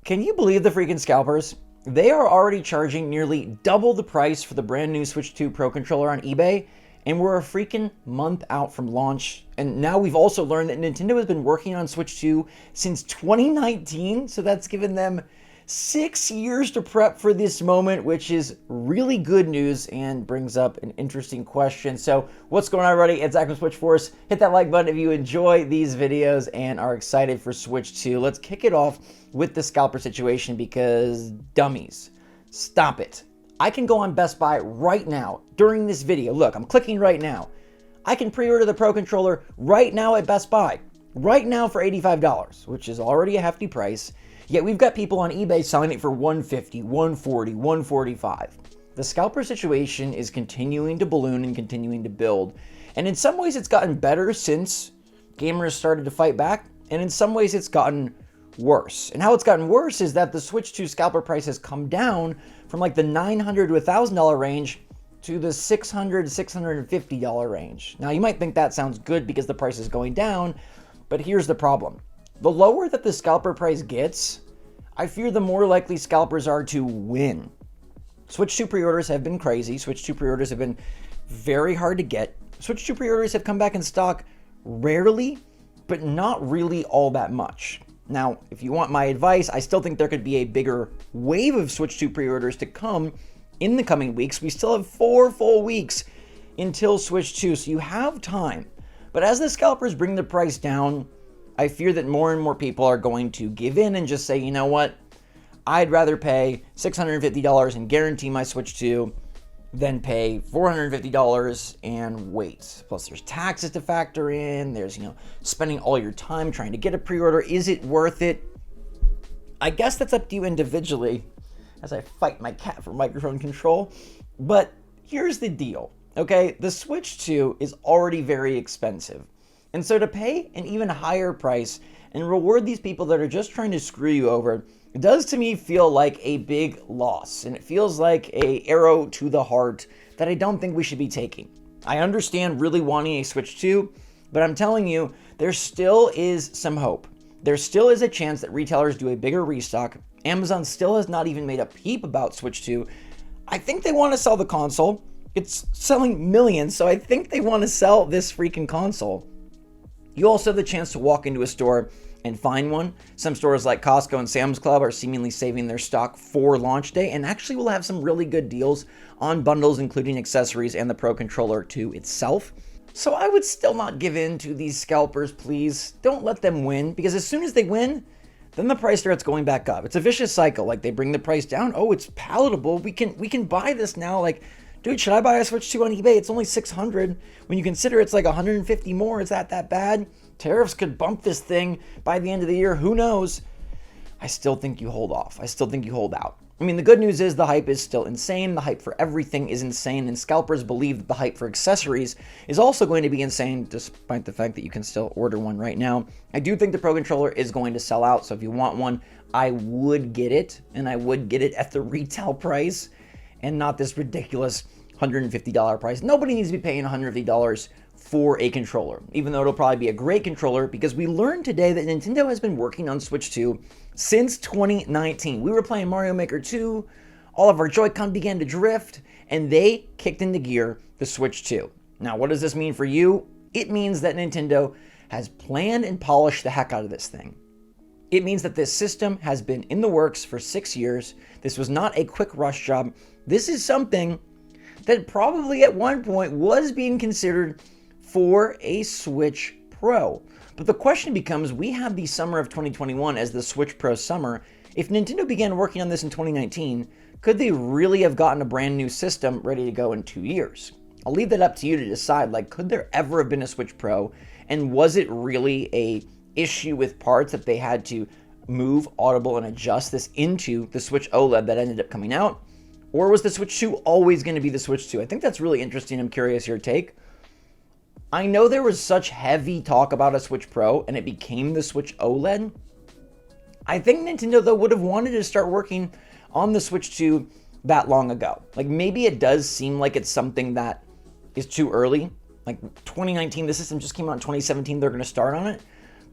Can you believe the freaking scalpers? They are already charging nearly double the price for the brand new Switch 2 Pro controller on eBay, and we're a freaking month out from launch. And now we've also learned that Nintendo has been working on Switch 2 since 2019, so that's given them 6 years to prep for this moment, which is really good news and brings up an interesting question. So what's going on, everybody? It's Zach from SwitchForce. Hit that like button if you enjoy these videos and are excited for Switch 2. Let's kick it off with the scalper situation because dummies, stop it. I can go on Best Buy right now during this video. Look, I'm clicking right now. I can pre-order the Pro controller right now at Best Buy, right now for $85, which is already a hefty price. Yet we've got people on eBay selling it for $150, $140, $145. The scalper situation is continuing to balloon and continuing to build. And in some ways it's gotten better since gamers started to fight back, and in some ways it's gotten worse. And how it's gotten worse is that the Switch 2 scalper price has come down from like the $900 to $1,000 range to the $600 to $650 range. Now you might think that sounds good because the price is going down, but here's the problem. The lower that the scalper price gets, I fear the more likely scalpers are to win. Switch 2 pre-orders have been crazy. Switch 2 pre-orders have been very hard to get. Switch 2 pre-orders have come back in stock rarely, but not really all that much. Now, if you want my advice, I still think there could be a bigger wave of Switch 2 pre-orders to come in the coming weeks. We still have 4 full weeks until Switch 2, so you have time. But as the scalpers bring the price down, I fear that more and more people are going to give in and just say, you know what, I'd rather pay $650 and guarantee my Switch 2 than pay $450 and wait. Plus there's taxes to factor in, there's, spending all your time trying to get a pre-order. Is it worth it? I guess that's up to you individually as I fight my cat for microphone control. But here's the deal, okay? The Switch 2 is already very expensive. And so to pay an even higher price and reward these people that are just trying to screw you over, it does to me feel like a big loss. And it feels like an arrow to the heart that I don't think we should be taking. I understand really wanting a Switch 2, but I'm telling you, there still is some hope. There still is a chance that retailers do a bigger restock. Amazon still has not even made a peep about Switch 2. I think they want to sell the console. It's selling millions, so I think they want to sell this freaking console. You also have the chance to walk into a store and find one. Some stores like Costco and Sam's Club are seemingly saving their stock for launch day and actually will have some really good deals on bundles, including accessories and the Pro Controller 2 itself. So I would still not give in to these scalpers, please. Don't let them win, because as soon as they win, then the price starts going back up. It's a vicious cycle. Like, they bring the price down. Oh, it's palatable. We can buy this now. Like, dude, should I buy a Switch 2 on eBay? It's only $600. When you consider it's like $150 more, is that bad? Tariffs could bump this thing by the end of the year. Who knows? I still think you hold off. I still think you hold out. I mean, the good news is the hype is still insane. The hype for everything is insane, and scalpers believe that the hype for accessories is also going to be insane, despite the fact that you can still order one right now. I do think the Pro Controller is going to sell out, so if you want one, I would get it, and I would get it at the retail price and not this ridiculous $150 price. Nobody needs to be paying $150 for a controller, even though it'll probably be a great controller, because we learned today that Nintendo has been working on Switch 2 since 2019. We were playing Mario Maker 2, all of our Joy-Con began to drift, and they kicked into gear the Switch 2. Now, what does this mean for you? It means that Nintendo has planned and polished the heck out of this thing. It means that this system has been in the works for 6 years. This was not a quick rush job. This is something that probably at one point was being considered for a Switch Pro. But the question becomes, we have the summer of 2021 as the Switch Pro summer. If Nintendo began working on this in 2019, could they really have gotten a brand new system ready to go in 2 years? I'll leave that up to you to decide. Like, could there ever have been a Switch Pro? And was it really a issue with parts that they had to move, audible, and adjust this into the Switch OLED that ended up coming out? Or was the Switch 2 always going to be the Switch 2? I think that's really interesting. I'm curious your take. I know there was such heavy talk about a Switch Pro and it became the Switch OLED. I think Nintendo, though, would have wanted to start working on the Switch 2 that long ago. Like, maybe it does seem like it's something that is too early. Like 2019, the system just came out in 2017, they're going to start on it.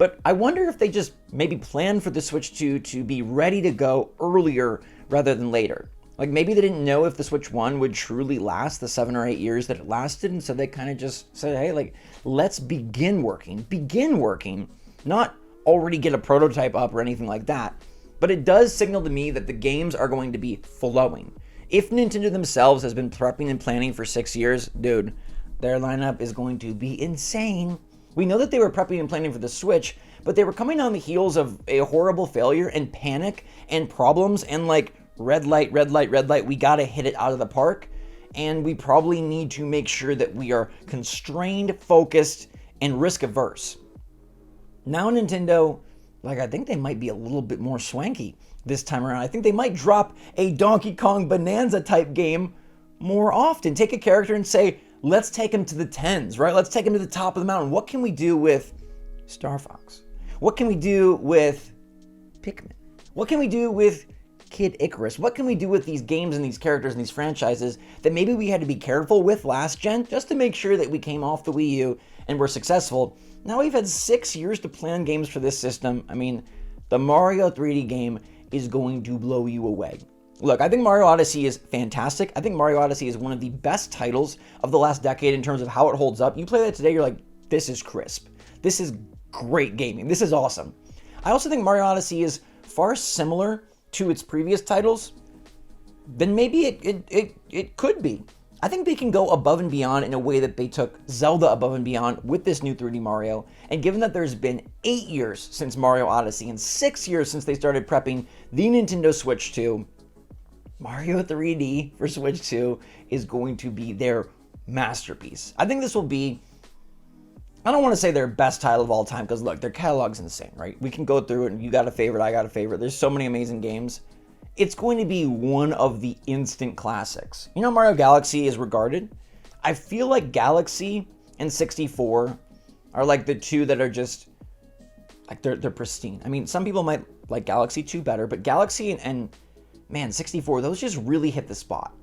But I wonder if they just maybe planned for the Switch 2 to be ready to go earlier rather than later. Like maybe they didn't know if the Switch 1 would truly last the 7 or 8 years that it lasted, and so they kind of just said, hey, like, let's begin working, not already get a prototype up or anything like that. But it does signal to me that the games are going to be flowing. If Nintendo themselves has been prepping and planning for 6 years, dude, their lineup is going to be insane. We know that they were prepping and planning for the Switch, but they were coming on the heels of a horrible failure and panic and problems and like red light, we gotta hit it out of the park. And we probably need to make sure that we are constrained, focused, and risk averse. Now Nintendo, like I think they might be a little bit more swanky this time around. I think they might drop a Donkey Kong Bonanza type game more often. Take a character and say, let's take him to the 10s, right? Let's take him to the top of the mountain. What can we do with Star Fox? What can we do with Pikmin? What can we do with Kid Icarus? What can we do with these games and these characters and these franchises that maybe we had to be careful with last gen just to make sure that we came off the Wii U and were successful? Now we've had 6 years to plan games for this system. I mean, the Mario 3D game is going to blow you away. Look, I think Mario Odyssey is fantastic. I think Mario Odyssey is one of the best titles of the last decade in terms of how it holds up. You play that today, you're like, this is crisp. This is great gaming. This is awesome. I also think Mario Odyssey is far similar to its previous titles than maybe it could be. I think they can go above and beyond in a way that they took Zelda above and beyond with this new 3D Mario. And given that there's been 8 years since Mario Odyssey and 6 years since they started prepping the Nintendo Switch 2, Mario 3D for Switch 2 is going to be their masterpiece. I think this will be, I don't want to say their best title of all time, because look, their catalog's insane, right? We can go through it and you got a favorite, I got a favorite. There's so many amazing games. It's going to be one of the instant classics. You know, Mario Galaxy is regarded. I feel like Galaxy and 64 are like the two that are just, like they're pristine. I mean, some people might like Galaxy 2 better, but Galaxy and man, 64, those just really hit the spot.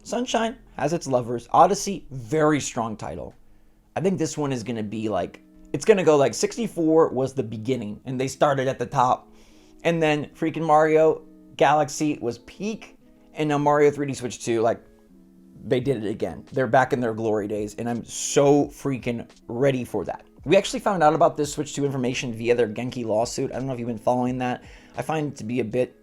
Sunshine has its lovers. Odyssey, very strong title. I think this one is going to be like, it's going to go like 64 was the beginning and they started at the top. And then freaking Mario Galaxy was peak, and now Mario 3D Switch 2, like, they did it again. They're back in their glory days, and I'm so freaking ready for that. We actually found out about this Switch 2 information via their Genki lawsuit. I don't know if you've been following that. I find it to be a bit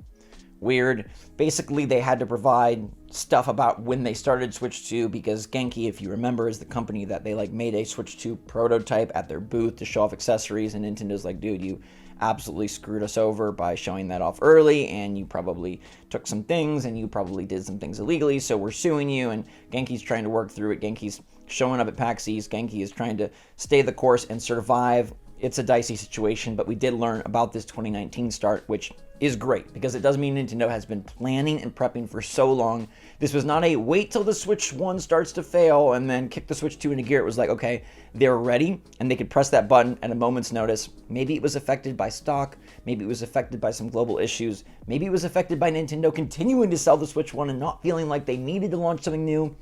weird. Basically, they had to provide stuff about when they started Switch 2 because Genki, if you remember, is the company that they like made a Switch 2 prototype at their booth to show off accessories, and Nintendo's like, dude, you absolutely screwed us over by showing that off early, and you probably took some things and you probably did some things illegally, so we're suing you. And Genki's trying to work through it. Genki's showing up at PAX East. Genki is trying to stay the course and survive. It's a dicey situation, but we did learn about this 2019 start, which is great because it does mean Nintendo has been planning and prepping for so long. This was not a wait till the Switch 1 starts to fail and then kick the Switch 2 into gear. It was like, okay, they're ready and they could press that button at a moment's notice. Maybe it was affected by stock. Maybe it was affected by some global issues. Maybe it was affected by Nintendo continuing to sell the Switch 1 and not feeling like they needed to launch something new.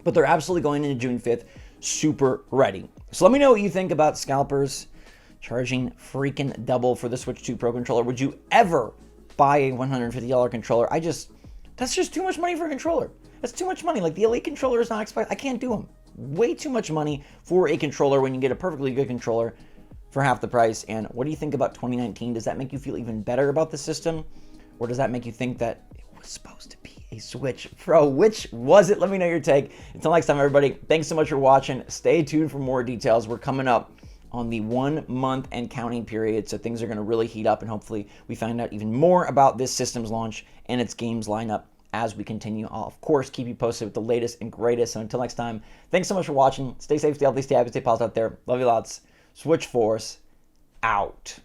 But they're absolutely going into June 5th super ready. So let me know what you think about Scalpers charging freaking double for the Switch 2 Pro controller. Would you ever buy a $150 controller? That's just too much money for a controller. That's too much money. Like the Elite controller is not expected. I can't do them. Way too much money for a controller when you get a perfectly good controller for half the price. And what do you think about 2019? Does that make you feel even better about the system? Or does that make you think that it was supposed to be a Switch Pro? Which was it? Let me know your take. Until next time, everybody, thanks so much for watching. Stay tuned for more details. We're coming up on the 1 month and counting period, so things are going to really heat up, and hopefully we find out even more about this system's launch and its games lineup as we continue. I'll of course keep you posted with the latest and greatest. So until next time, thanks so much for watching. Stay safe, stay healthy, stay happy, stay positive out there. Love you lots. SwitchForce out.